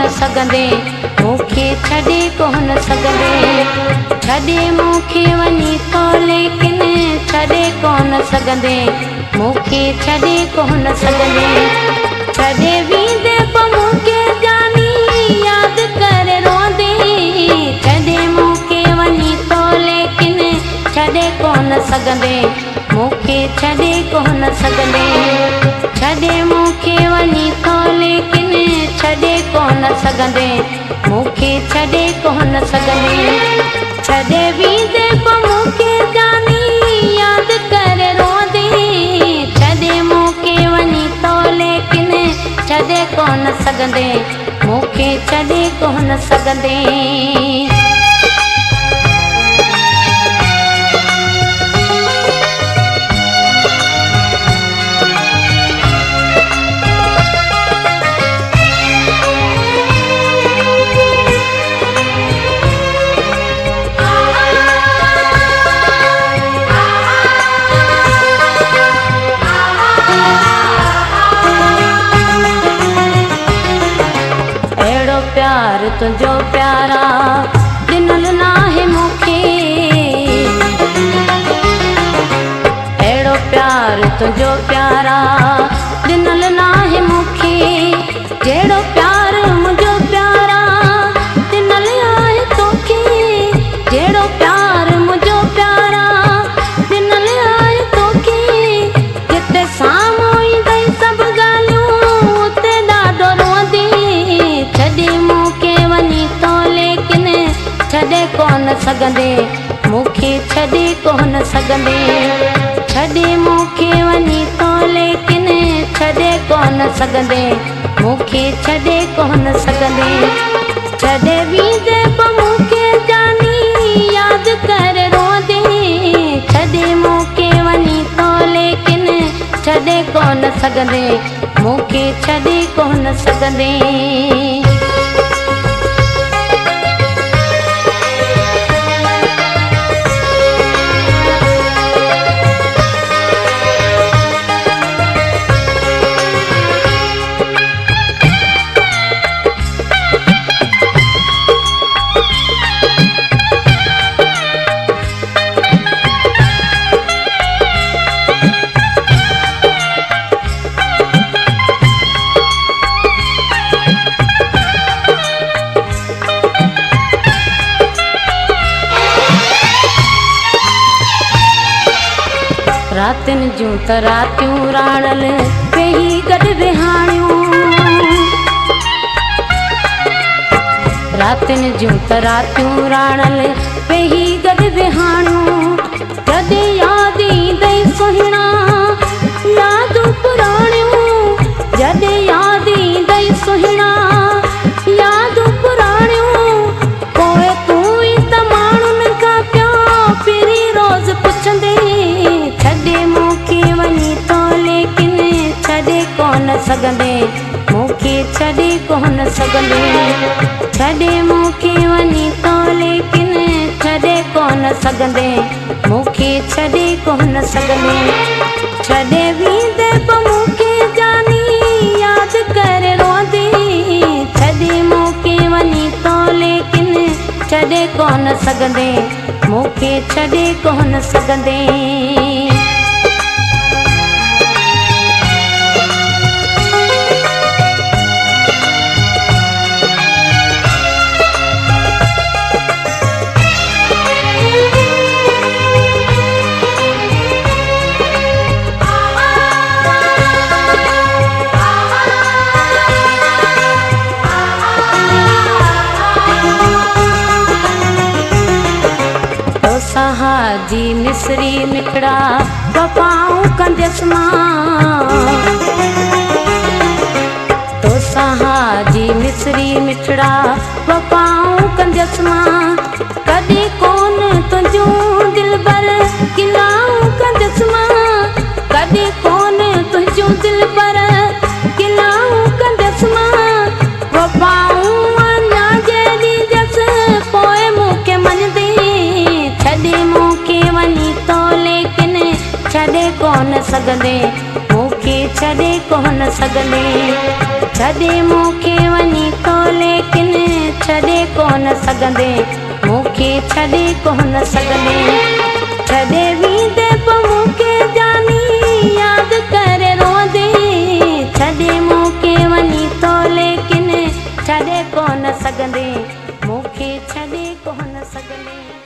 कोन सघंदे मूंखे छॾे कोन सघंदे छॾे मूंखे वञी थो लेकिन छॾे कोन सघंदे मूंखे छॾे कोन सघंदे छॾे वेंदे पोइ मूंखे जानी यादि करे रोंदे छॾे मूंखे वञी थो लेकिन छॾे कोन सघंदे मूंखे छॾे कोन सघंदे छॾे मूंखे वञी थो लेकिन छॾे कोन सघंदे मूंखे छॾे कोन सघंदे छॾे वेंदे पोइ मूंखे जानी यादि करे रोंदे छॾे मूंखे वञी थो लेकिन छॾे कोन सघंदे मूंखे छॾे कोन सघंदे प्यार तुझो प्यारा ॾिनल नाहे मूंखे अहिड़ो प्यार तुझो प्यारा ॾिनल नाहे मूंखे जहिड़ो प्यार मुंहिंजो प्यारा ॾिनल आहे तोखे जहिड़ो प्यार मुंहिंजो प्यारा ॾिनल आहे तोखे जिते साम्हूं ईंदई सभु ॻाल्हियूं उते ॾाढो रोंदी छॾे मूंखे वञी थो लेकिन छॾे कोन सघंदे मूंखे छॾे कोन सघंदे छॾे मूंखे वञी थो लेकिन छॾे कोन सघंदे मूंखे छॾे कोन सघंदे छॾे वेंदे पोइ मूंखे जानी यादि करे रोंदे छॾे मूंखे वञी थो लेकिन छॾे कोन सघंदे मूंखे छॾे कोन सघंदे रातिन जूं त रातियूं राणल वेही गॾु विहाणियूं रातिन जूं त रातियूं राणल वेही गॾु विहाणियूं जॾहिं यादि ईंदई सुहिणा यादूं पुराणियूं जॾहिं यादि ईंदई सुहिणा यादूं पुराणियूं पोइ तूं ई त माण्हुनि खां पियो फिरी रोज़ पुछंदे छॾे मूंखे वञी थो लेकिन छॾे कोन सघंदे मूंखे छॾे कोन सघंदे छॾे मूंखे वञी थो लेकिन छॾे कोन सघंदे मूंखे छॾे कोन सघंदे छॾे वेंदे पोइ मूंखे जानी यादि करे रोंदे छॾे मूंखे वञी थो लेकिन छॾे कोन सघंदे मूंखे छॾे कोन सघंदे हाजी मिसरी मिठड़ा वफ़ाऊं कंदसि मां तोसां हाजी मिसरी मिठड़ा वफ़ाऊं कंदसि मां कॾहिं कोन तुंहिंजूं दिलबर गिलाऊं कंदसि मां कॾहिं कोन तुंहिंजूं दिलबर गिलाऊं कंदसि मां वफ़ाऊं अञा जहिड़ी जस पोइ मूंखे मञंदे छॾे मूंखे वञी थो लेकिन छॾे कोन सघंदे मूंखे छॾे कोन सघंदे छॾे मूंखे वञी तो लेकिन छॾे कोन सघंदे, मूंखे छॾे कोन सघंदे। छॾे वेंदे पोइ मूंखे जानी यादि करे रोंदे, छॾे मूंखे वञी तो लेकिन छॾे कोन सघंदे, मूंखे छॾे कोन सघंदे।